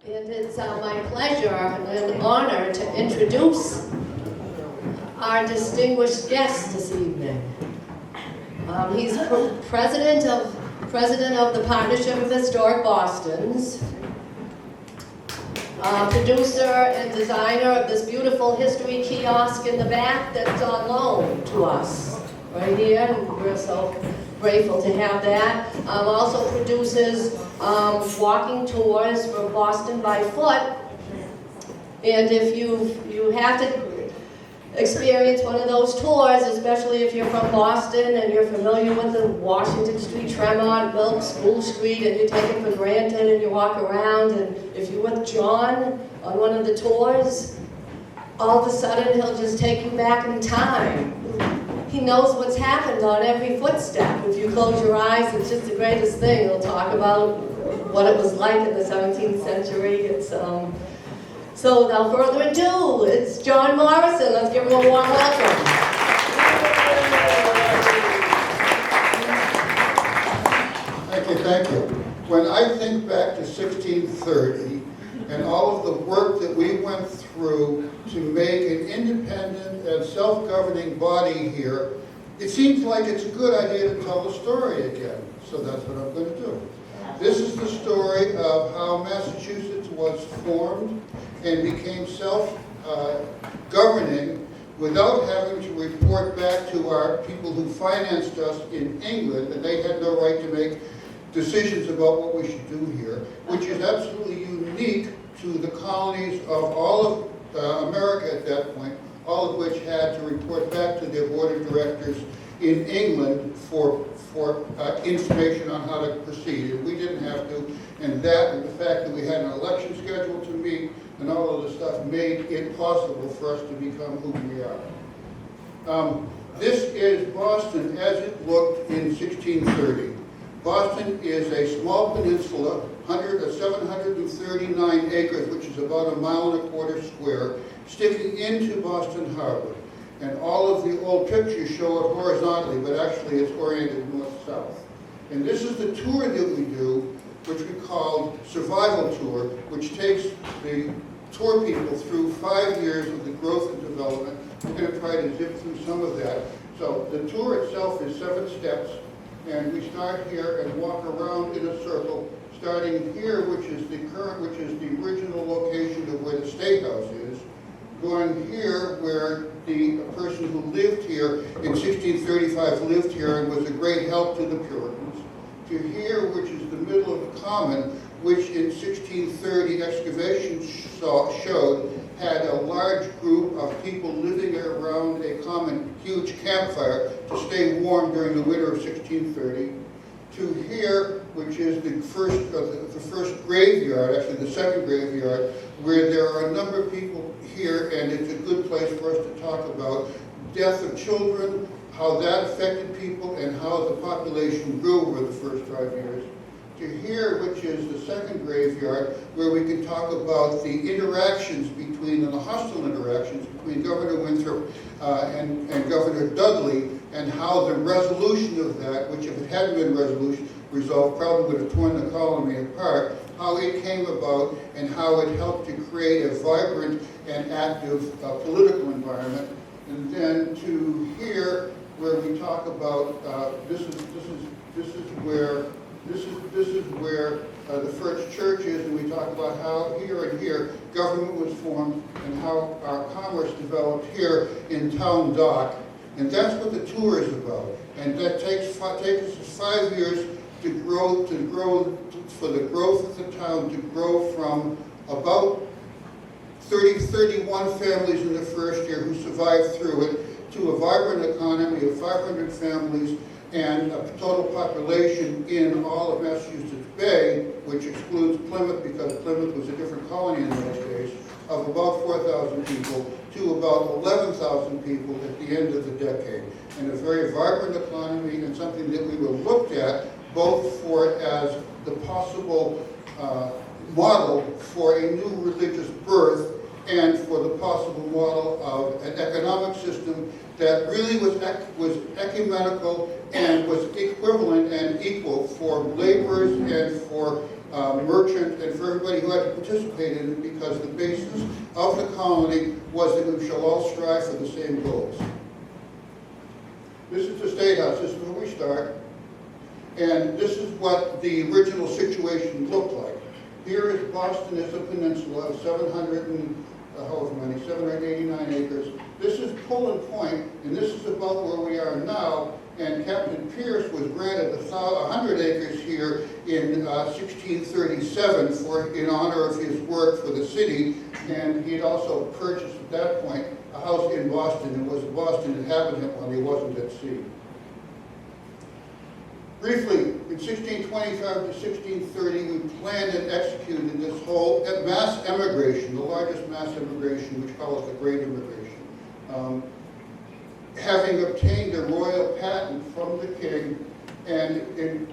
And it's my pleasure and honor to introduce our distinguished guest this evening. He's president of the Partnership of Historic Bostons, producer and designer of this beautiful history kiosk in the back that's on loan to us right here, and we're so grateful to have that. Also produces walking tours for Boston by foot, and if you have to experience one of those tours, especially if you're from Boston and you're familiar with the Washington Street, Tremont, Milk, School Street, and you take it for granted and you walk around, and if you're with John on one of the tours, all of a sudden he'll just take you back in time. He knows what's happened on every footstep. If you close your eyes, it's just the greatest thing. He'll talk about what it was like in the 17th century. So without further ado, it's John Morrison. Let's give him a warm welcome. Thank you. When I think back to 1630 and all of the work that we went through to make an independent and self-governing body here, it seems like it's a good idea to tell the story again. So that's what I'm going to do. This is the story of how Massachusetts was formed and became self-governing without having to report back to our people who financed us in England, and they had no right to make decisions about what we should do here, which is absolutely unique to the colonies of all of America at that point, all of which had to report back to their board of directors in England for information on how to proceed. And we didn't have to, and that and the fact that we had an election scheduled to meet and all of the stuff made it possible for us to become who we are. This is Boston as it looked in 1630. Boston is a small peninsula, 739 acres, which is about 1.25 miles square, sticking into Boston Harbor. And all of the old pictures show it horizontally, but actually it's oriented north-south. And this is the tour that we do, which we call Survival Tour, which takes the tour people through 5 years of the growth and development. We're going to try to zip through some of that. So the tour itself is 7 steps, and we start here and walk around in a circle, starting here, which is the original location of where the State House is, going here where the person who lived here in 1635 lived here and was a great help to the Puritans, to here, which is the middle of the common, which in 1630 excavations showed had a large group of people living around a common huge campfire to stay warm during the winter of 1630, to here, which is the first graveyard, actually the second graveyard, where there are a number of people here, and it's a good place for us to talk about death of children, how that affected people, and how the population grew over the first 5 years. To here, which is the second graveyard, where we can talk about the interactions between, and the hostile interactions between Governor Winthrop and Governor Dudley, and how the resolution of that, which if it hadn't been resolved, probably would have torn the colony apart, how it came about and how it helped to create a vibrant and active political environment. And then to here, where we talk about this is where the first church is, and we talk about how here and here government was formed and how our commerce developed here in Town Dock. And that's what the tour is about. And that takes us 5 years for the growth of the town to grow from about 31 families in the first year who survived through it to a vibrant economy of 500 families and a total population in all of Massachusetts Bay, which excludes Plymouth because Plymouth was a different colony in those days, of about 4,000 people to about 11,000 people at the end of the decade. And a very vibrant economy, and something that we were looked at both for it as the possible model for a new religious birth and for the possible model of an economic system that really was ecumenical and was equivalent and equal for laborers and for merchants and for everybody who had to participate in it, because the basis of the colony was that we shall all strive for the same goals. This is the State House. This is where we start. And this is what the original situation looked like. Here is Boston as a peninsula of 789 acres. This is Pullen Point, and this is about where we are now. And Captain Pierce was granted 100 acres here in 1637 in honor of his work for the city. And he had also purchased at that point a house in Boston and was a Boston inhabitant when he wasn't at sea. Briefly, in 1625 to 1630, we planned and executed this whole mass emigration, the largest mass emigration, which we call it the Great Immigration. Having obtained a royal patent from the king and in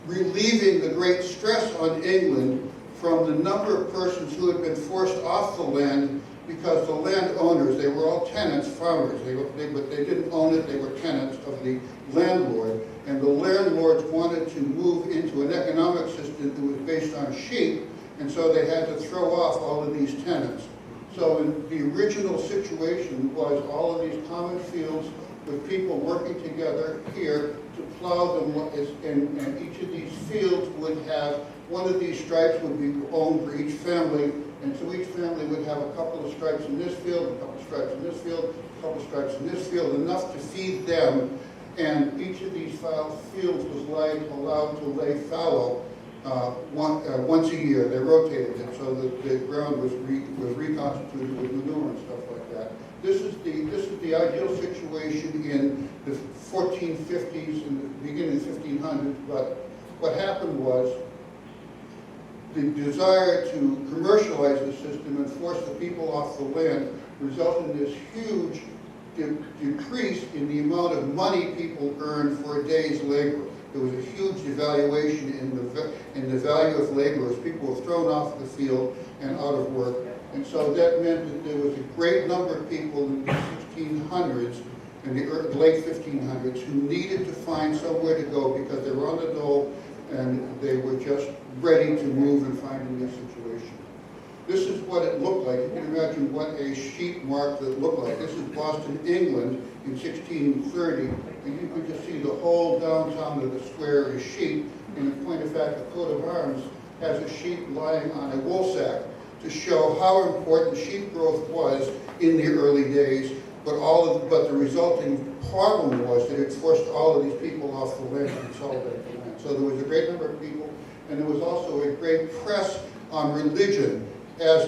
relieving the great stress on England from the number of persons who had been forced off the land, because the landowners, they were all tenants, farmers, but they didn't own it, they were tenants of the landlord. And the landlords wanted to move into an economic system that was based on sheep, and so they had to throw off all of these tenants. So in the original situation was all of these common fields with people working together here to plow them, and each of these fields would have, one of these stripes would be owned for each family, and so each family would have a couple of stripes in this field, a couple of stripes in this field, a couple of stripes in this field, enough to feed them. And each of these fields was allowed to lay fallow once a year. They rotated it so that the ground was reconstituted with manure and stuff like that. This is the ideal situation in the 1450s and the beginning of the 1500s. But what happened was the desire to commercialize the system and force the people off the land resulted in this huge decrease in the amount of money people earned for a day's labor. There was a huge devaluation in the value of labor as people were thrown off the field and out of work. And so that meant that there was a great number of people in the 1600s and the late 1500s who needed to find somewhere to go because they were on the dole and they were just ready to move and find a new situation. This is what it looked like. You can imagine what a sheep market looked like. This is Boston, England in 1630. And you can just see the whole downtown of the square is sheep. And in point of fact, the coat of arms has a sheep lying on a wool sack to show how important sheep growth was in the early days. But the resulting problem was that it forced all of these people off the land and consolidate the land. So there was a great number of people, and there was also a great press on religion. As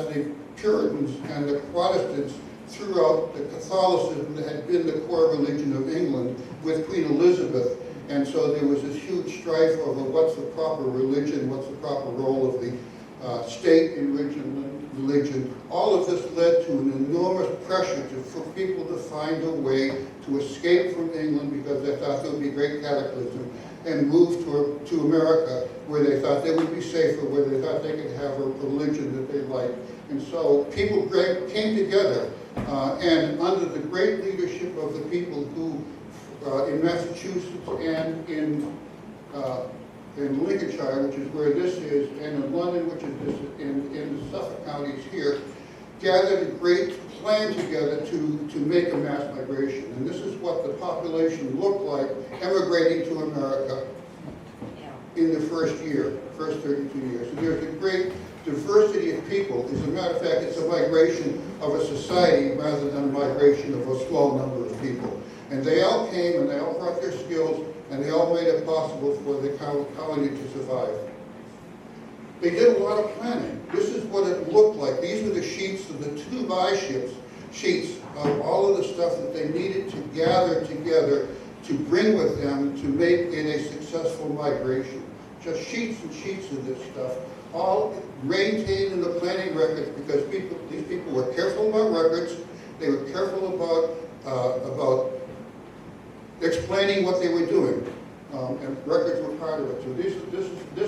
the Puritans and the Protestants threw out the Catholicism that had been the core religion of England with Queen Elizabeth. And so there was this huge strife over what's the proper religion, what's the proper role of the state in religion. All of this led to an enormous pressure for people to find a way to escape from England because they thought there would be a great cataclysm, and move to America where they thought they would be safer, where they thought they could have a religion that they liked. And so people came together, and under the great leadership of the people who, in Massachusetts and in Lincolnshire, which is where this is, and in London, which is this, in the Suffolk counties here, gathered a great plan together to make a mass migration. And this is what the population looked like emigrating to America in the first 32 years. So there's a great diversity of people. As a matter of fact, it's a migration of a society rather than a migration of a small number of people. And they all came and they all brought their skills and they all made it possible for the colony to survive. They did a lot of planning. This is what it looked like. These were the sheets of the 2x sheets of all of the stuff that they needed to gather together to bring with them to make it a successful migration. Just sheets and sheets of this stuff, all maintained in the planning records because these people were careful about records. They were careful about explaining what they were doing. and records were part of it. So this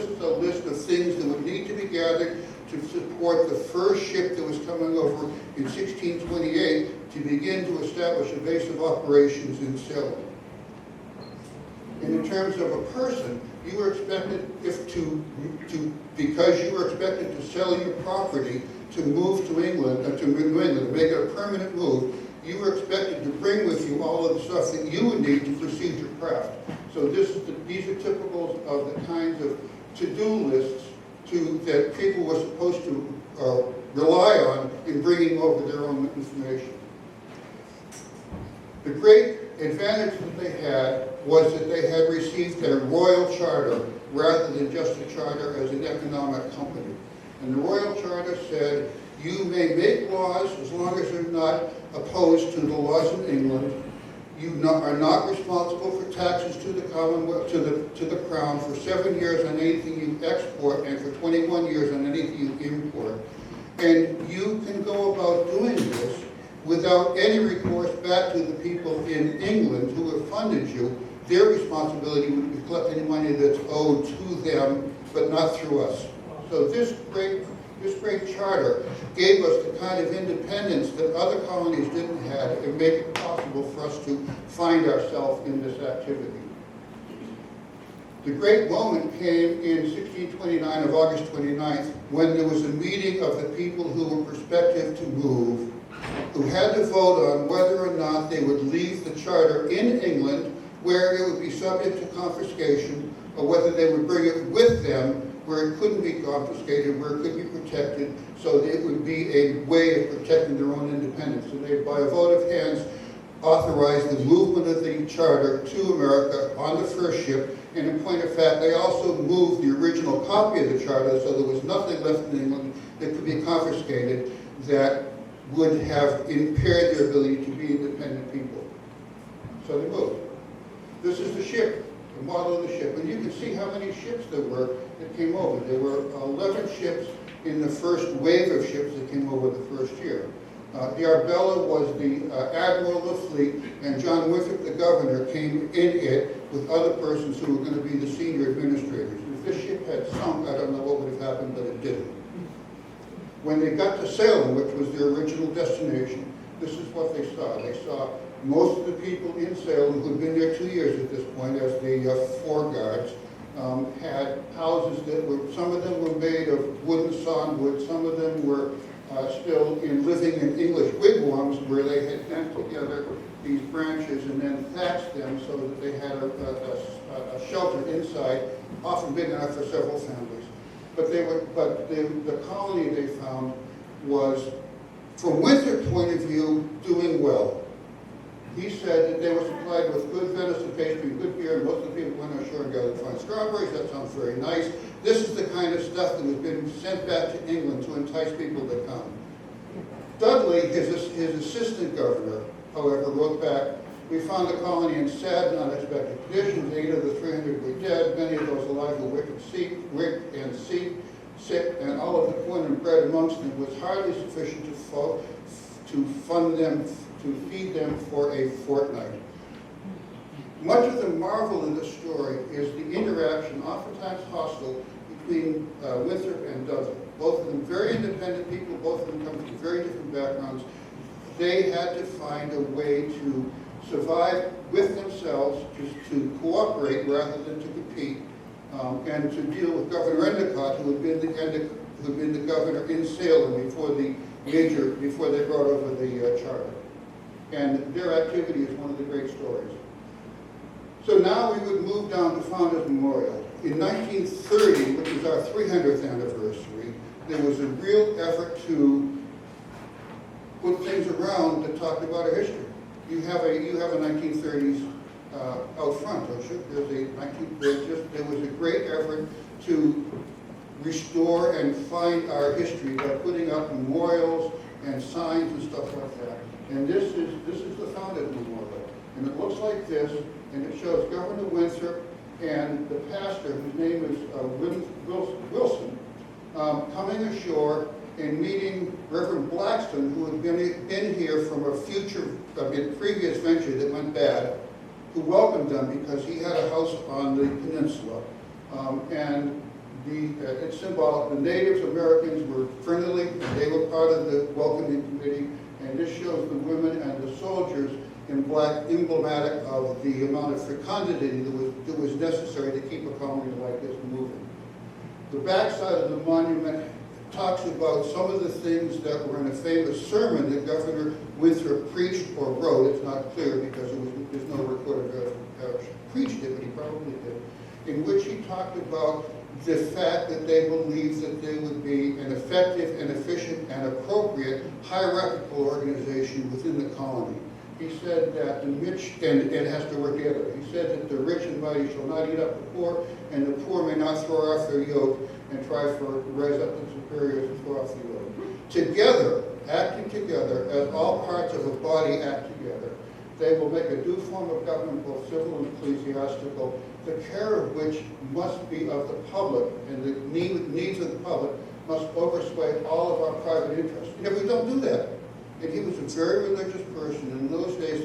is a list of things that would need to be gathered to support the first ship that was coming over in 1628 to begin to establish a base of operations in Salem. And in terms of a person, you were expected, because you were expected to sell your property to move to England, to New England, to make it a permanent move, you were expected to bring with you all of the stuff that you would need to proceed your craft. So these are typical of the kinds of to-do lists that people were supposed to rely on in bringing over their own information. The great advantage that they had was that they had received a royal charter rather than just a charter as an economic company. And the royal charter said, you may make laws as long as they're not opposed to the laws in England. You are not responsible for taxes to the Commonwealth, to the Crown for 7 years on anything you export and for 21 years on anything you import. And you can go about doing this without any recourse back to the people in England who have funded you. Their responsibility would be to collect any money that's owed to them, but not through us. So this great charter gave us the kind of independence that other colonies didn't have and made it possible for us to find ourselves in this activity. The great moment came in 1629 of August 29th when there was a meeting of the people who were prospective to move, who had to vote on whether or not they would leave the charter in England where it would be subject to confiscation, or whether they would bring it with them where it couldn't be confiscated, where it could be protected, so that it would be a way of protecting their own independence. So they, by a vote of hands, authorized the movement of the charter to America on the first ship, and in point of fact, they also moved the original copy of the charter, so there was nothing left in England that could be confiscated that would have impaired their ability to be independent people. So they moved. This is the ship, the model of the ship, and you can see how many ships there were that came over. There were 11 ships in the first wave of ships that came over the first year. The Arbella was the admiral of the fleet, and John Winthrop, the governor, came in it with other persons who were going to be the senior administrators. If this ship had sunk, I don't know what would have happened, but it didn't. When they got to Salem, which was their original destination, this is what they saw. They saw most of the people in Salem, who'd been there 2 years at this point as the fore guards, had houses that were, some of them were made of wood and sawnwood, some of them were still living in English wigwams where they had bent together these branches and then thatched them so that they had a shelter inside, often big enough for several families. But the colony they found was, from Winthrop's point of view, doing well. He said that they were supplied with good venison pastry, good beer, and most of the people went ashore and gathered fine strawberries. That sounds very nice. This is the kind of stuff that was being sent back to England to entice people to come. Dudley, his assistant governor, however, wrote back, we found the colony in sad and unexpected conditions. 8 of the 300 were dead. Many of those alive were wicked and sick, and all of the corn and bread amongst them was hardly sufficient to feed them for a fortnight. Much of the marvel in this story is the interaction, oftentimes hostile, between Winthrop and Dudley. Both of them very independent people, both of them come from very different backgrounds. They had to find a way to survive with themselves, to cooperate rather than to compete, and to deal with Governor Endicott, who had been the governor in Salem before they brought over the charter. And their activity is one of the great stories. So now we would move down to Founders Memorial. In 1930, which is our 300th anniversary, there was a real effort to put things around that talked about our history. You have a 1930s out front, don't you? There was a great effort to restore and find our history by putting up memorials and signs and stuff like that. And this is the Founders Memorial. And it looks like this, and it shows Governor Winthrop and the pastor, whose name is Wilson, coming ashore and meeting Reverend Blackstone, who had been here from a previous venture that went bad, who welcomed them because he had a house on the peninsula. And it's symbolic. The Native Americans were friendly, and they were part of the welcoming committee, and this shows the women and the soldiers in black, emblematic of the amount of fecundity that was necessary to keep a colony like this moving. The backside of the monument talks about some of the things that were in a famous sermon that Governor Winthrop preached or wrote. It's not clear because there's no recorded preached it, but he probably did, in which he talked about the fact that they believed that they would be an effective and efficient and appropriate hierarchical organization within the colony. He said that the rich, and it has to work together, he said that the rich and mighty shall not eat up the poor, and the poor may not throw off their yoke and try to raise up the superiors and throw off the yoke. Together, acting together, as all parts of a body act together, they will make a due form of government, both civil and ecclesiastical, the care of which must be of the public, and the needs of the public must oversway all of our private interests. And if we don't do that, and he was a very religious person, and in those days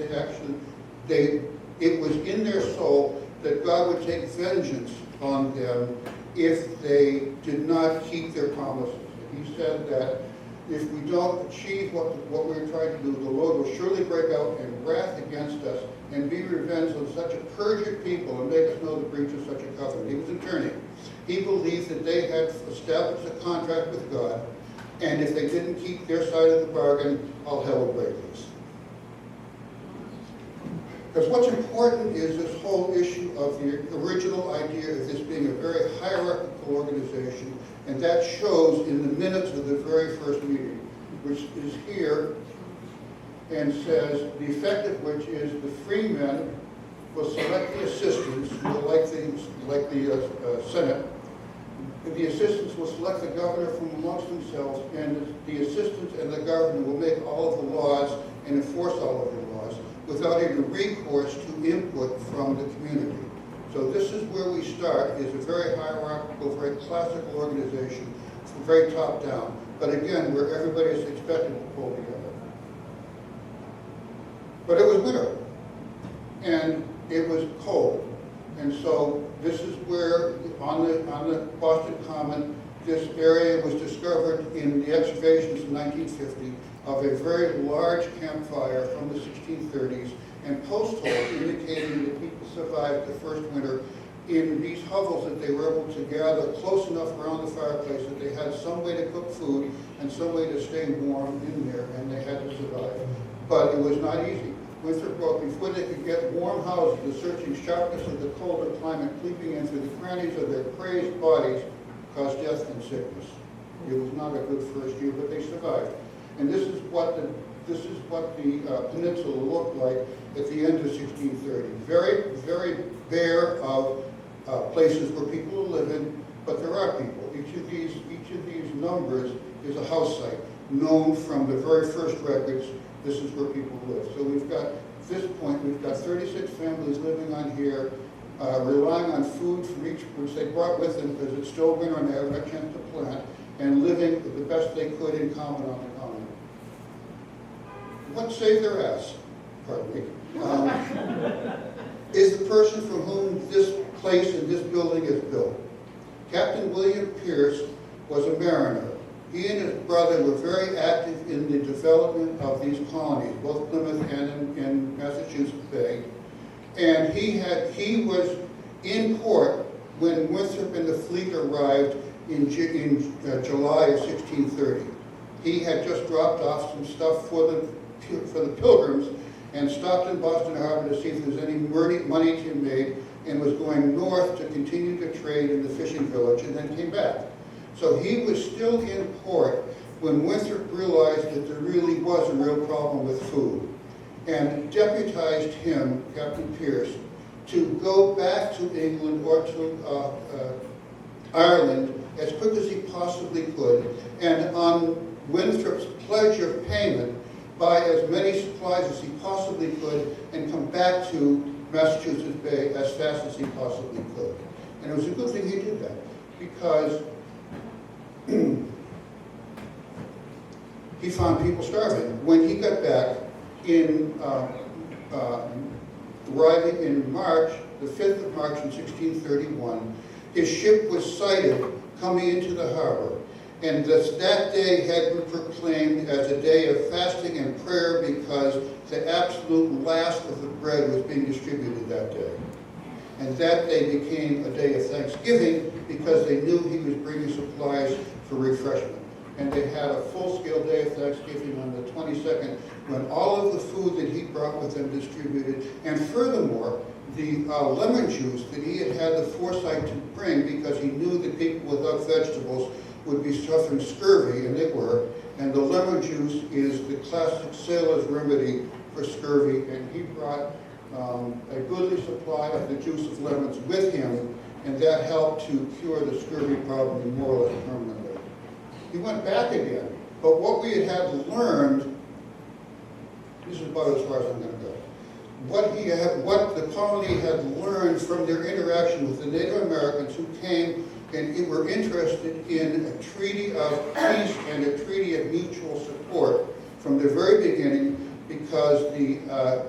it was in their soul that God would take vengeance on them if they did not keep their promises. And he said that if we don't achieve what we're trying to do, the Lord will surely break out in wrath against us and be revenged on such a perjured people and make us know the breach of such a covenant. He was an attorney. He believed that they had established a contract with God, and if they didn't keep their side of the bargain, all hell would break loose. Because what's important is this whole issue of the original idea of this being a very hierarchical organization, and that shows in the minutes of the very first meeting, which is here, and says, the effect of which is the free men will select the assistants, who will like the Senate. The assistants will select the governor from amongst themselves, and the assistants and the governor will make all of the laws and enforce all of the laws without any recourse to input from the community. So this is where we start, is a very hierarchical, very classical organization, from very top down. But again, where everybody is expected to pull together. But it was winter, and it was cold. And so this is where, on the Boston Common, this area was discovered in the excavations in 1950 of a very large campfire from the 1630s and post holes indicating that people survived the first winter in these hovels that they were able to gather close enough around the fireplace that they had some way to cook food and some way to stay warm in there, and they had to survive. But it was not easy. Winthrop wrote, before they could get warm houses, the searching sharpness of the colder climate creeping in through the crannies of their crazed bodies caused death and sickness. It was not a good first year, but they survived. And this is what the peninsula looked like at the end of 1630. Very, very bare of places where people are living, but there are people. Each of these numbers is a house site known from the very first records. This is where people live. So we've got, at this point, we've got 36 families living on here, relying on food from each, which they brought with them because it's still winter and they haven't had a chance to plant, and living the best they could in common on the colony. What saved their ass, pardon me, is the person from whom this place and this building is built. Captain William Pierce was a mariner. He and his brother were very active in the development of these colonies, both Plymouth and in Massachusetts Bay. And he was in port when Winthrop and the fleet arrived in July of 1630. He had just dropped off some stuff for the Pilgrims and stopped in Boston Harbor to see if there was any money to be made, and was going north to continue to trade in the fishing village, and then came back. So he was still in port when Winthrop realized that there really was a real problem with food, and deputized him, Captain Pierce, to go back to England or to Ireland as quick as he possibly could, and on Winthrop's pledge of payment, buy as many supplies as he possibly could and come back to Massachusetts Bay as fast as he possibly could. And it was a good thing he did that, because he found people starving. When he got back in arriving in March, the 5th of March in 1631, his ship was sighted coming into the harbor. And that day had been proclaimed as a day of fasting and prayer because the absolute last of the bread was being distributed that day. And that day became a day of thanksgiving because they knew he was bringing supplies for refreshment. And they had a full-scale day of thanksgiving on the 22nd when all of the food that he brought with him distributed. And furthermore, the lemon juice that he had the foresight to bring because he knew that people without vegetables would be suffering scurvy, and they were. And the lemon juice is the classic sailor's remedy for scurvy, and he brought a goodly supply of the juice of lemons with him, and that helped to cure the scurvy problem more or less permanently. He went back again, but what we had learned, this is about as far as I'm going to go, what the colony had learned from their interaction with the Native Americans who came and were interested in a treaty of peace and a treaty of mutual support from the very beginning, because the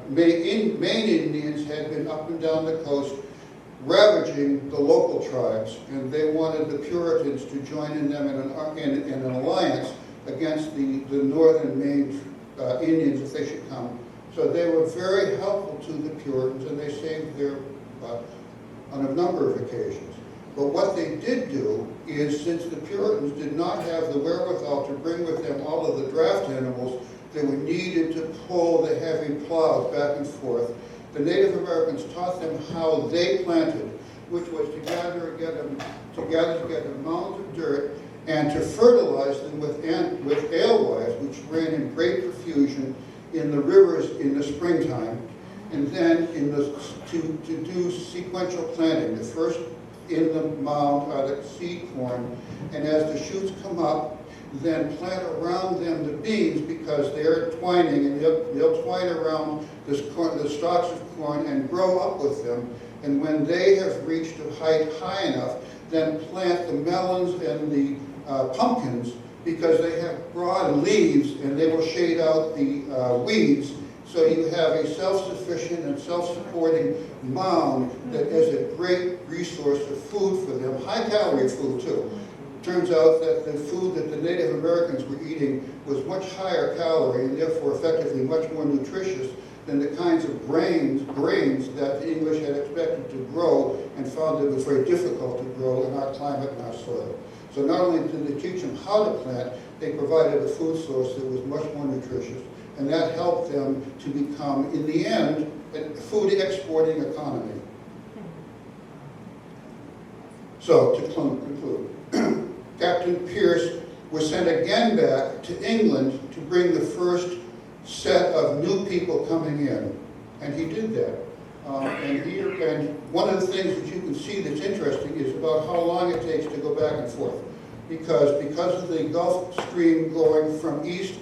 Maine Indians had been up and down the coast ravaging the local tribes, and they wanted the Puritans to join in them in an alliance against the northern Maine Indians if they should come. So they were very helpful to the Puritans, and they saved their butt on a number of occasions. But what they did do is, since the Puritans did not have the wherewithal to bring with them all of the draft animals that were needed to pull the heavy plows back and forth, the Native Americans taught them how they planted, which was to gather together mounds of dirt and to fertilize them with alewives, which ran in great profusion in the rivers in the springtime, and then to do sequential planting. The first in the mound are the seed corn, and as the shoots come up, then plant around them the beans, because they're twining, and they'll twine around the stalks of corn and grow up with them. And when they have reached a height high enough, then plant the melons and the pumpkins, because they have broad leaves and they will shade out the weeds. So you have a self-sufficient and self-supporting mound that is a great resource of food for them, high-calorie food too. Turns out that the food that the Native Americans were eating was much higher calorie and therefore effectively much more nutritious than the kinds of grains that the English had expected to grow and found it was very difficult to grow in our climate and our soil. So not only did they teach them how to plant, they provided a food source that was much more nutritious, and that helped them to become, in the end, a food exporting economy. So, to conclude, Captain Pierce was sent again back to England to bring the first set of new people coming in, and he did that. And one of the things that you can see that's interesting is about how long it takes to go back and forth, because of the Gulf Stream going from east,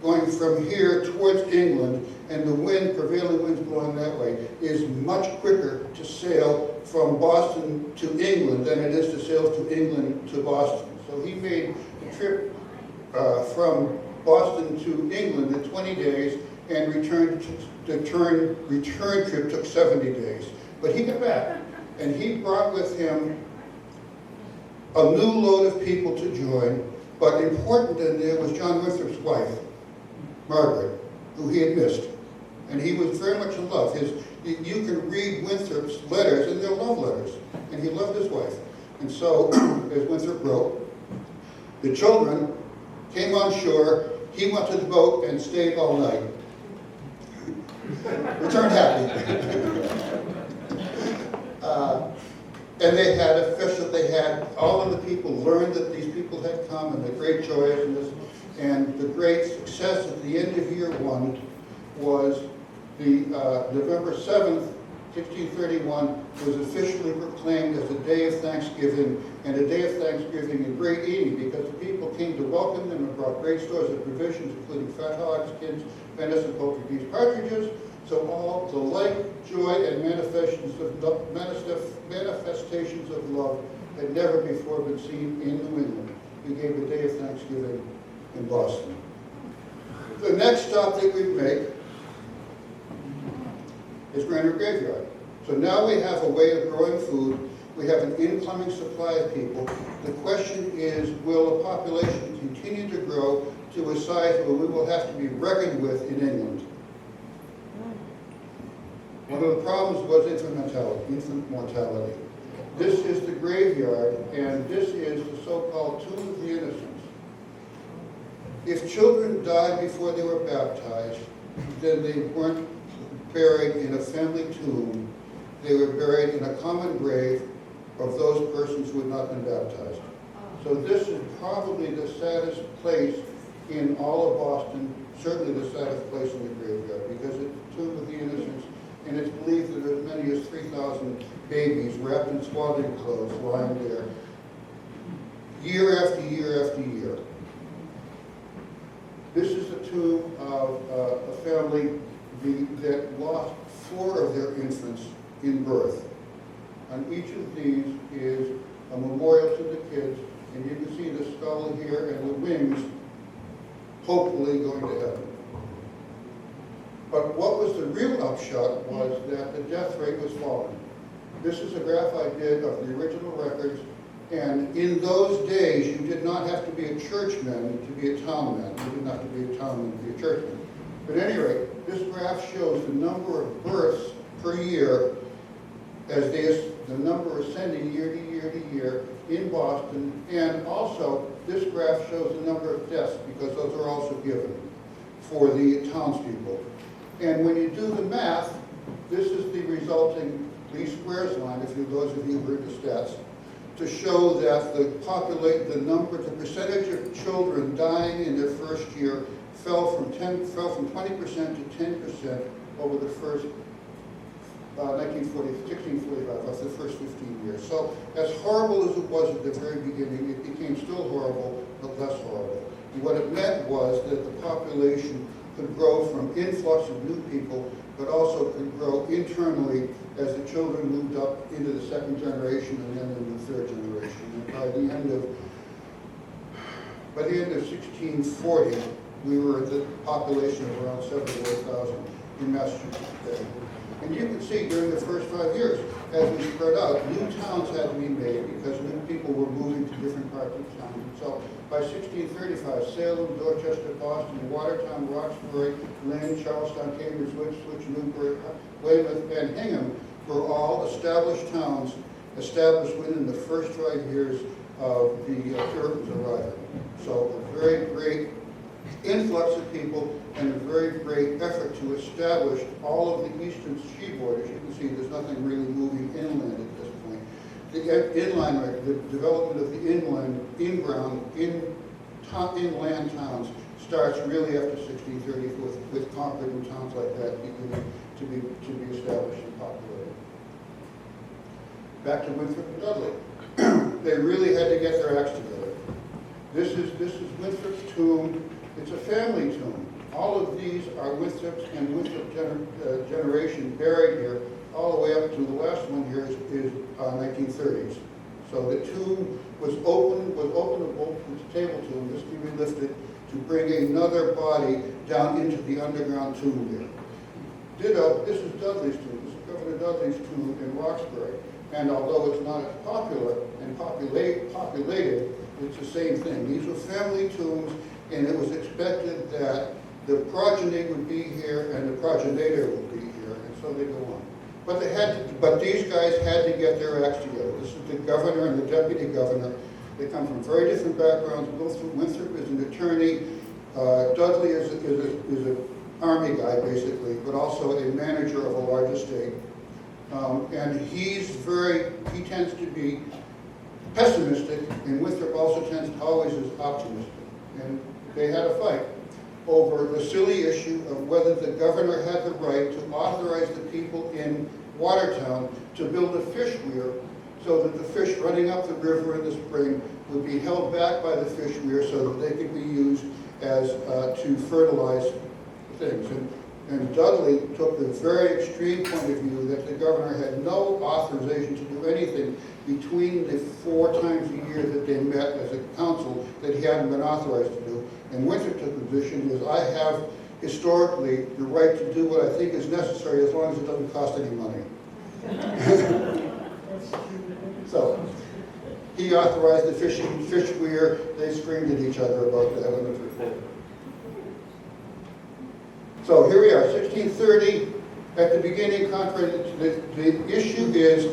going from here towards England, and the prevailing winds blowing that way, is much quicker to sail from Boston to England than it is to sail to England to Boston. So he made the trip from Boston to England in 20 days, and return trip took 70 days. But he got back, and he brought with him a new load of people to join, but important in there was John Winthrop's wife, Margaret, who he had missed. And he was very much in love. You can read Winthrop's letters, and they're love letters, and he loved his wife. And so, as Winthrop wrote, the children came on shore, he went to the boat and stayed all night. Returned happy. And they had all of the people learned that these people had come, and the great joy of this, and the great success at the end of year one was the November 7th, 1631 was officially proclaimed as a day of Thanksgiving, and a day of Thanksgiving and great eating, because the people came to welcome them and brought great stores of provisions, including fat hogs, skins, venison, poultry, geese, partridges. So all the like, joy, and manifestations of love had never before been seen in New England. We gave a day of Thanksgiving in Boston. The next stop that we make is Granite Graveyard. So now we have a way of growing food. We have an incoming supply of people. The question is, will the population continue to grow to a size where we will have to be reckoned with in England? One of the problems was infant mortality. This is the graveyard, and this is the so-called Tomb of the Innocents. If children died before they were baptized, then they weren't buried in a family tomb. They were buried in a common grave of those persons who had not been baptized. So this is probably the saddest place in all of Boston, certainly the saddest place in the graveyard, because it's the Tomb of the Innocents, and it's believed that as many as 3,000 babies wrapped in swaddling clothes lying there, year after year after year. This is the tomb of a family that lost 4 of their infants in birth. On each of these is a memorial to the kids, and you can see the skull here and the wings hopefully going to heaven. But what was the real upshot was that the death rate was falling. This is a graph I did of the original records, and in those days you did not have to be a churchman to be a townman. You didn't have to be a townman to be a churchman. But at any rate, this graph shows the number of births per year as the number ascending year to year to year in Boston, and also this graph shows the number of deaths, because those are also given for the townspeople. And when you do the math, this is the resulting least squares line, if you, those of you who heard the stats, to show that the percentage of children dying in their first year fell from 20% to 10% over the first 1645, that's the first 15 years. So as horrible as it was at the very beginning, it became still horrible, but less horrible. And what it meant was that the population could grow from influx of new people, but also could grow internally as the children moved up into the second generation and then into the third generation. And by the end of 1640, we were at the population of around 74,000 in Massachusetts Bay. And you can see during the first 5 years, as we spread out, new towns had to be made because new people were moving to different parts of town. So by 1635, Salem, Dorchester, Boston, Watertown, Roxbury, Lynn, Charlestown, Cambridge, Ipswich, Newbury, Weymouth, and Hingham were all established towns, established within the first 5 years of the Puritans' arrival. So a very great influx of people and a very great effort to establish all of the eastern seaboard. As you can see, there's nothing really moving inland at this point. The development of the inland towns starts really after 1630 with Concord and towns like that beginning to be established and populated. Back to Winthrop and Dudley. They really had to get their acts together. This is Winthrop's tomb. It's a family tomb. All of these are Winthrop's and Winthrop generation buried here, all the way up to the last one here is 1930s. So the tomb was openable. It's a table tomb. This can be lifted to bring another body down into the underground tomb here. Ditto, this is Dudley's tomb. This is Governor Dudley's tomb in Roxbury. And although it's not as popular and populated, it's the same thing. These were family tombs, and it was expected that the progeny would be here and the progenitor would be here, and so they go on. But these guys had to get their acts together. This is the governor and the deputy governor. They come from very different backgrounds. Winthrop is an attorney. Dudley is an army guy, basically, but also a manager of a large estate. And he tends to be pessimistic, and Winthrop also tends to always is optimistic. And they had a fight over the silly issue of whether the governor had the right to authorize the people in Watertown to build a fish weir so that the fish running up the river in the spring would be held back by the fish weir so that they could be used as to fertilize things. And Dudley took the very extreme point of view that the governor had no authorization to do anything between the 4 times a year that they met as a council that he hadn't been authorized to do. And Winthrop took the position is I have historically, the right to do what I think is necessary as long as it doesn't cost any money. So, he authorized the fish weir. They screamed at each other about the element report. So here we are, 1630. At the beginning, the issue is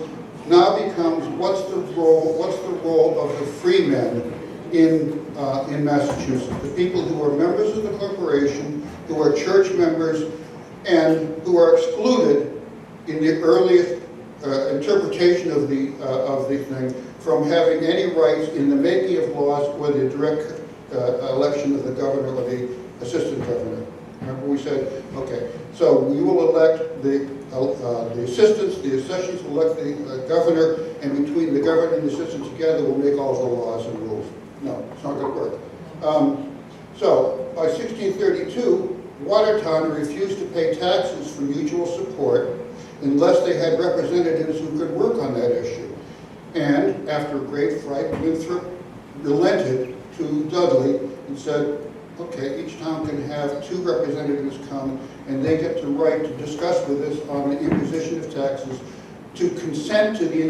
now becomes what's the role of the freemen in Massachusetts, the people who are members of the corporation, who are church members, and who are excluded in the earliest interpretation of the thing from having any rights in the making of laws or the direct election of the governor or the assistant governor. Remember we said, okay, so we will elect the assistants, the sessions will elect the governor, and between the governor and the assistant together we'll make all the laws and rules. No, it's not going to work. So by 1632, Watertown refused to pay taxes for mutual support unless they had representatives who could work on that issue. And after great fright, Winthrop relented to Dudley and said, okay, each town can have 2 representatives come, and they get the right to discuss with us on the imposition of taxes, to consent to the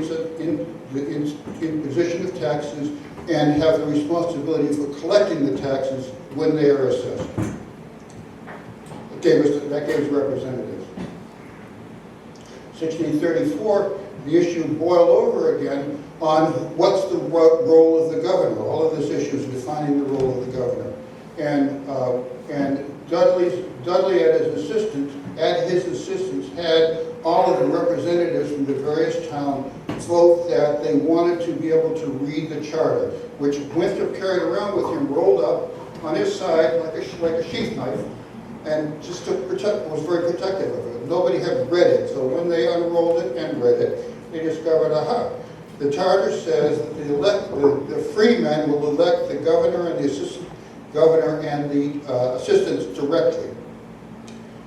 imposition of taxes, and have the responsibility for collecting the taxes when they are assessed. That gave us representatives. 1634, the issue boiled over again on what's the role of the governor. All of this issue is defining the role of the governor. And Dudley at his assistance had all of the representatives from the various towns vote that they wanted to be able to read the charter, which Winthrop carried around with him, rolled up on his side like a sheath knife, and just was very protective of it. Nobody had read it, so when they unrolled it and read it, they discovered, aha, the charter says that the freemen will elect the governor and the assistant governor and the assistants directly.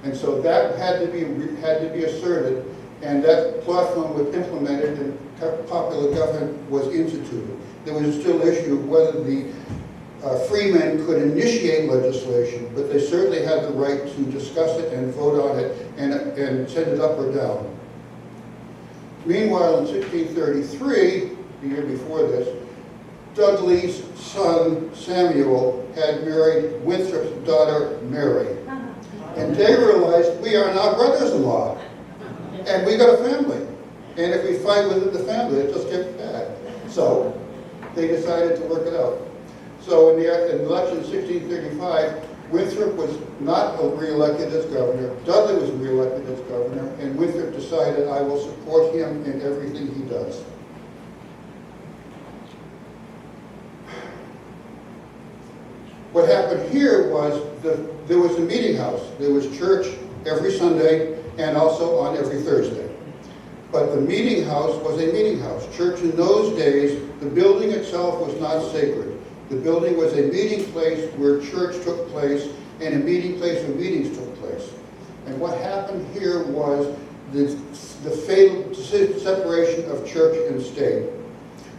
And so that had to be asserted, and that platform was implemented and popular government was instituted. There was still an issue of whether the freemen could initiate legislation, but they certainly had the right to discuss it and vote on it and send it up or down. Meanwhile, in 1633, the year before this, Dudley's son Samuel had married Winthrop's daughter Mary. And they realized we are now brothers-in-law, and we got a family. And if we fight within the family, it just gets bad. So they decided to work it out. So in the election of 1635, Winthrop was not re-elected as governor. Dudley was re-elected as governor, and Winthrop decided, I will support him in everything he does. What happened here was there was a meeting house. There was church every Sunday and also on every Thursday. But the meeting house was a meeting house. Church in those days, the building itself was not sacred. The building was a meeting place where church took place and a meeting place where meetings took place. And what happened here was the fatal separation of church and state.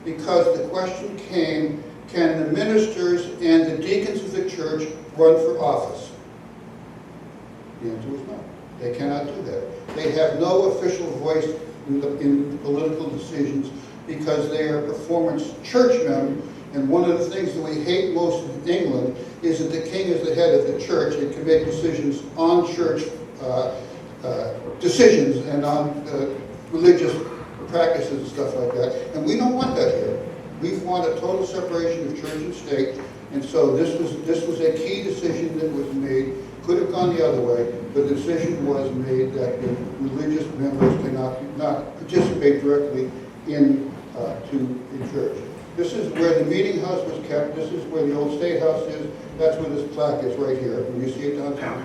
Because the question came, can the ministers and the deacons of the church run for office? The answer was no. They cannot do that. They have no official voice in political decisions because they are performance churchmen. And one of the things that we hate most in England is that the king is the head of the church and can make decisions on church decisions and on religious practices and stuff like that. And we don't want that here. We want a total separation of church and state. And so this was a key decision that was made. Could have gone the other way, but the decision was made that the religious members cannot participate directly in church. This is where the meeting house was kept. This is where the old state house is. That's where this plaque is right here. When you see it downtown.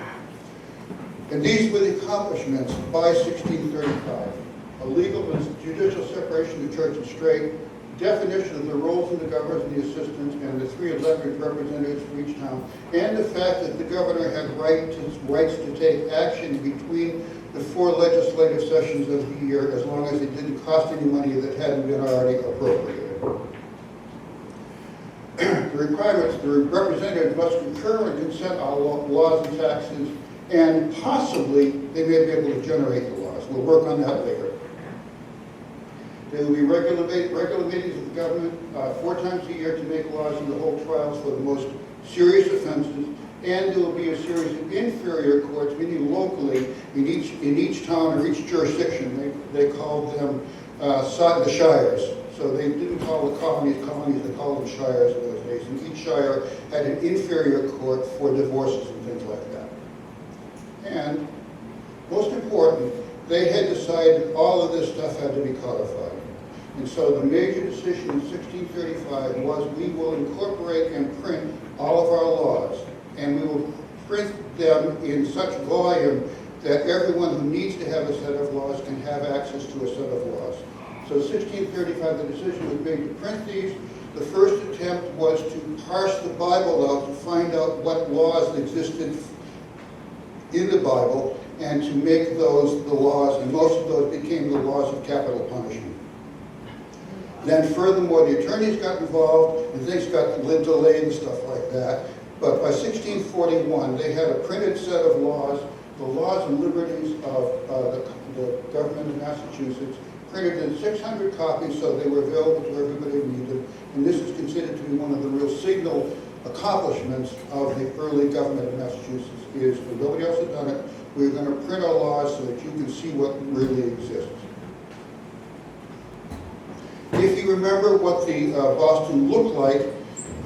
And these were the accomplishments by 1635. A legal and judicial separation of church and state, definition of the roles of the governors and the assistants, and the 3 elected representatives for each town, and the fact that the governor had rights to take action between the 4 legislative sessions of the year as long as it didn't cost any money that hadn't been already appropriated. The requirements, the representatives must concur and consent on laws and taxes, and possibly they may be able to generate the laws. We'll work on that later. There will be regular meetings of the government 4 times a year to make laws and to hold trials for the most serious offenses, and there will be a series of inferior courts, meaning locally, in each town or each jurisdiction. They called them the shires. So they didn't call the colonies, they called them shires in those days. And each shire had an inferior court for divorces and things like that. And most important, they had decided all of this stuff had to be codified. And so the major decision in 1635 was we will incorporate and print all of our laws, and we will print them in such volume that everyone who needs to have a set of laws can have access to a set of laws. So 1635, the decision was made to print these. The first attempt was to parse the Bible out to find out what laws existed in the Bible and to make those the laws, and most of those became the laws of capital punishment. Then furthermore, the attorneys got involved and things got delayed and stuff like that. But by 1641, they had a printed set of laws, the laws and liberties of the government of Massachusetts, printed in 600 copies, so they were available to everybody who needed them. And this is considered to be one of the real signal accomplishments of the early government of Massachusetts, is when nobody else had done it, we're going to print our laws so that you can see what really exists. If you remember what the Boston looked like,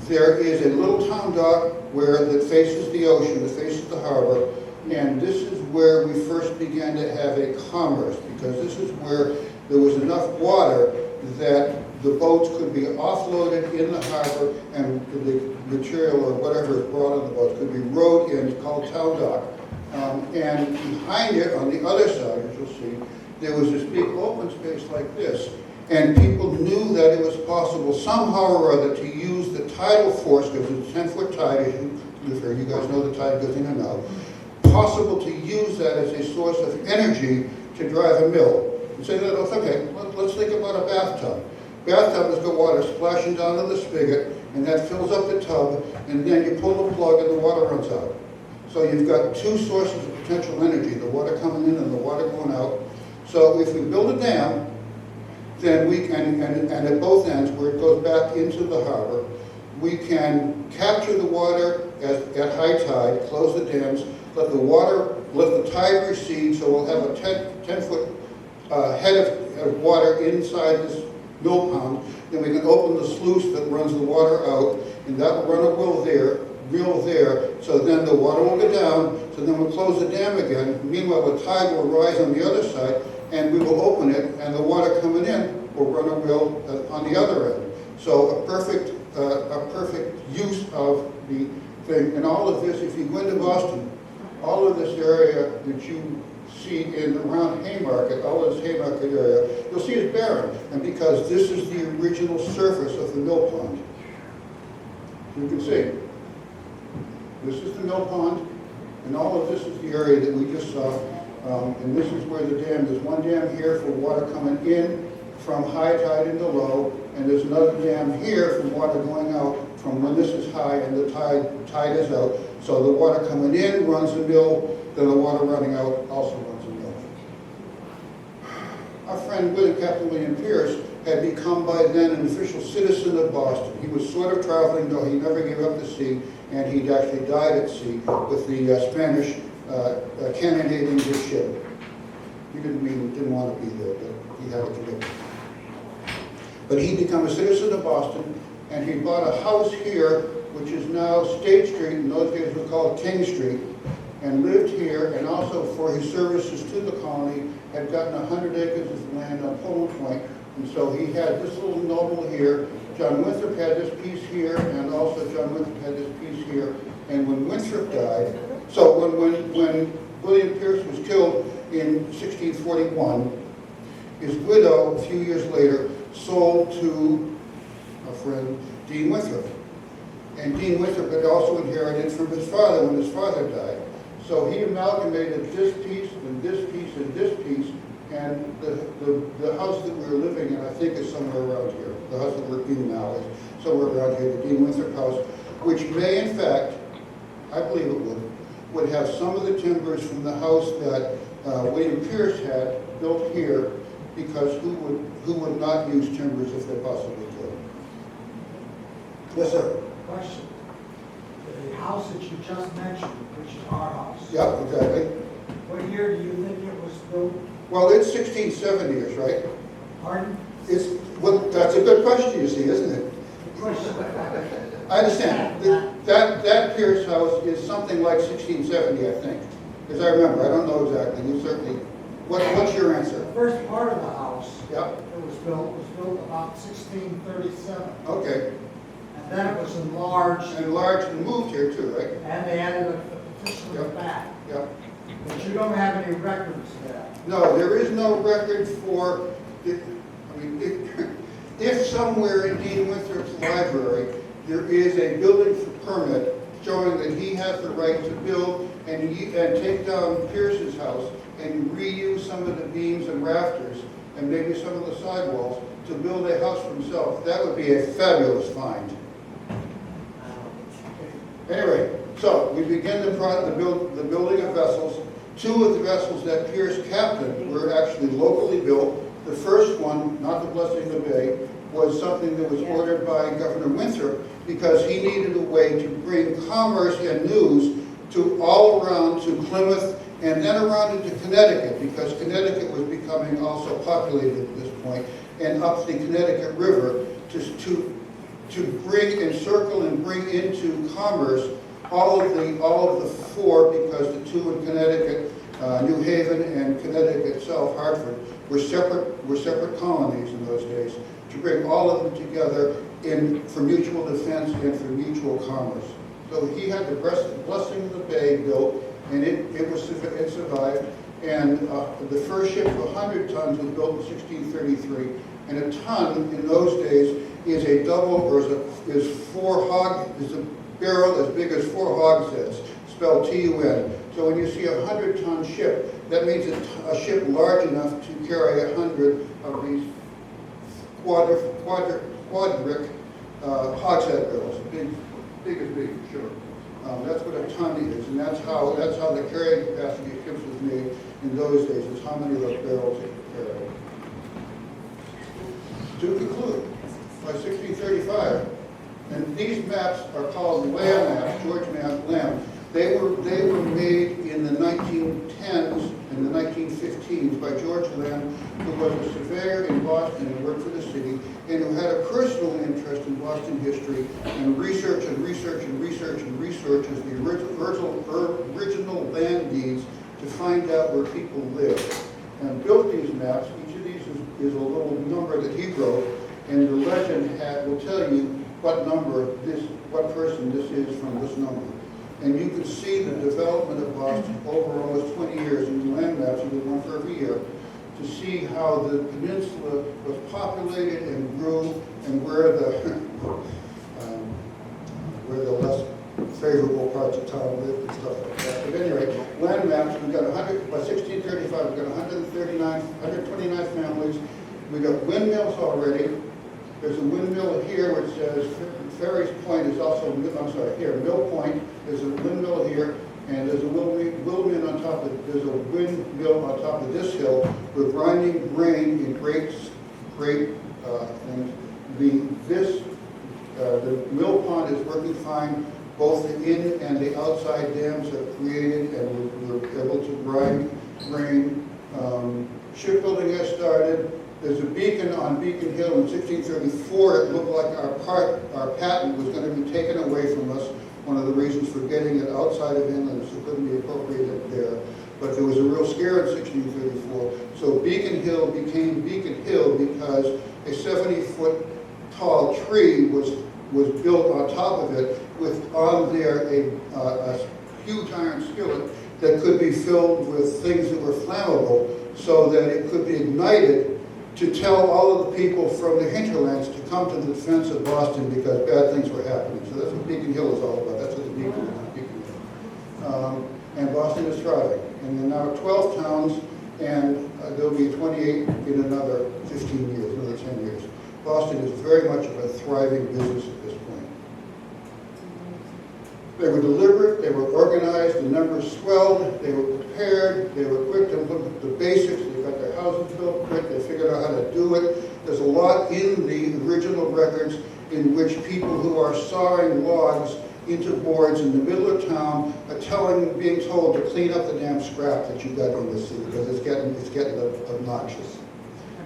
there is a little town dock that faces the ocean, that faces the harbor, and this is where we first began to have a commerce, because this is where there was enough water that the boats could be offloaded in the harbor and the material or whatever is brought on the boats could be rowed in. It's called town dock. And behind it, on the other side, as you'll see, there was this big open space like this. And people knew that it was possible somehow or other to use the tidal force, because it's a 10-foot tide, as you guys know the tide goes in and out, possible to use that as a source of energy to drive a mill. And say, no, okay, let's think about a bathtub. Bathtub has got water splashing down to the spigot, and that fills up the tub, and then you pull the plug and the water runs out. So you've got 2 sources of potential energy, the water coming in and the water going out. So if we build a dam, then we can, and at both ends where it goes back into the harbor, we can capture the water at high tide, close the dams, let the tide recede, so we'll have a 10-foot head of water inside this mill pond. Then we can open the sluice that runs the water out, and that will run a wheel there, so then the water will go down, so then we'll close the dam again. Meanwhile, the tide will rise on the other side, and we will open it, and the water coming in will run a wheel on the other end. So a perfect use of the thing. And all of this, if you go into Boston, all of this area that you see in around Haymarket, all of this Haymarket area, you'll see it's barren. And because this is the original surface of the mill pond. You can see. This is the mill pond, and all of this is the area that we just saw. And this is where the dam, there's one dam here for water coming in from high tide into low, and there's another dam here from water going out from when this is high and the tide is out. So the water coming in runs the mill, then the water running out also runs the mill. Our friend Captain William Pierce had become by then an official citizen of Boston. He was sort of traveling, though he never gave up the sea, and he actually died at sea with the Spanish cannonading his ship. He didn't want to be there, but he had a commitment. But he became a citizen of Boston, and he bought a house here, which is now State Street. In those days, we called it King Street, and lived here. And also, for his services to the colony, had gotten 100 acres of land on Poland Point, and so he had this little noble here. John Winthrop had this piece here, and also John Winthrop had this piece here. And when Winthrop died, so when William Pierce was killed in 1641, his widow, a few years later, sold to a friend, Dean Winthrop. And Dean Winthrop had also inherited from his father when his father died. So he amalgamated this piece and this piece and this piece, and the house that we were living in, I think, is somewhere around here. The house that we're in now is somewhere around here, the Dean Winthrop house, which may, in fact, I believe it would have some of the timbers from the house that William Pierce had built here, because who would not use timbers if they possibly could? Yes, sir. Question. The house that you just mentioned, which is our house. Yep, exactly. What year do you think it was built? Well, it's 1670s, right? Pardon? Well, that's a good question, you see, isn't it? Question. I understand. That Pierce house is something like 1670, I think, as I remember. I don't know exactly. You certainly. What's your answer? The first part of the house Yep. that was built about 1637. Okay. And then it was enlarged, Enlarged and moved here too, right? and they added a petition in the Yep. back. Yep. But you don't have any records of that. No, there is no record for, if somewhere in Dean Winthrop's library, there is a building permit showing that he has the right to build and take down Pierce's house and reuse some of the beams and rafters and maybe some of the sidewalls to build a house for himself, that would be a fabulous find. Anyway, so we begin the building of vessels. Two of the vessels that Pierce captained were actually locally built. The first one, not the Blessing of the Bay, was something that was ordered by Governor Winthrop because he needed a way to bring commerce and news to all around to Plymouth and then around into Connecticut, because Connecticut was becoming also populated at this point, and up the Connecticut River to bring, encircle and bring into commerce all of the four, because the two in Connecticut, New Haven and Connecticut itself, Hartford, were separate colonies in those days, to bring all of them together for mutual defense and for mutual commerce. So he had the Blessing of the Bay built, and it survived. And the first ship of 100 tons was built in 1633, and a ton in those days is a barrel as big as 4 hogsheads, spelled T-U-N. So when you see a 100-ton ship, that means a ship large enough to carry 100 of these quadric hogshead barrels, big as big, sure. That's what a ton is, and that's how the carrying capacity of ships was made in those days, is how many of those barrels it could carry. To conclude, by 1635, and these maps are called Lamb maps, George Lamb. They were made in the 1910s and the 1915s by George Lamb, who was a surveyor in Boston and worked for the city, and who had a personal interest in Boston history and researched the original land deeds to find out where people lived, and built these maps. Each of these is a little number that he wrote, and the legend will tell you what person this is from this number. And you can see the development of Boston over almost 20 years in the land maps. You did one for every year to see how the peninsula was populated and grew, and where the less favorable parts of town lived and stuff like that. But anyway, land maps, we've got 100, by 1635, we've got 129 families. We've got windmills already. There's a windmill here which says Ferry's Point is also, here, Mill Point, there's a windmill here, and there's a windmill on top of this hill. We're grinding grain in great, and the mill pond is working fine. Both the in and the outside dams are created, and we're able to grind grain. Shipbuilding has started. There's a beacon on Beacon Hill in 1634. It looked like our patent was going to be taken away from us. One of the reasons for getting it outside of inland is it couldn't be appropriated there. But there was a real scare in 1634. So Beacon Hill became Beacon Hill because a 70-foot tall tree was built on top of it with on there a huge iron skillet that could be filled with things that were flammable so that it could be ignited to tell all of the people from the hinterlands to come to the defense of Boston because bad things were happening. So that's what Beacon Hill is all about. That's what the Beacon is, Beacon Hill. And Boston is thriving. And there are now 12 towns, and there'll be 28 in another 15 years, another 10 years. Boston is very much of a thriving business at this point. They were deliberate, they were organized, the numbers swelled, they were prepared, they were quick to look at the basics, they got their houses built quick, they figured out how to do it. There's a lot in the original records in which people who are sawing logs into boards in the middle of town are being told to clean up the damn scrap that you got in the city, because it's getting obnoxious.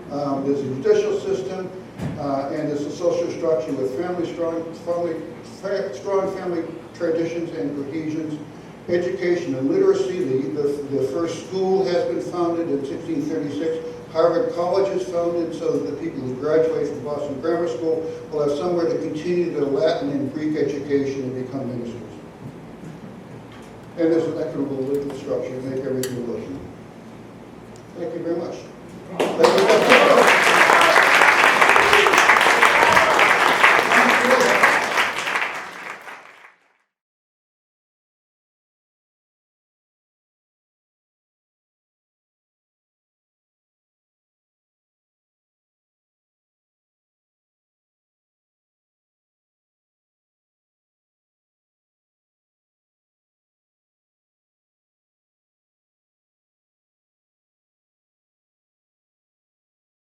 There's a judicial system, and there's a social structure with strong family traditions and cohesions. Education and literacy, the first school has been founded in 1636. Harvard College is founded so that the people who graduate from Boston Grammar School will have somewhere to continue their Latin and Greek education and become ministers. And there's an equitable legal structure to make everything work. Thank you very much.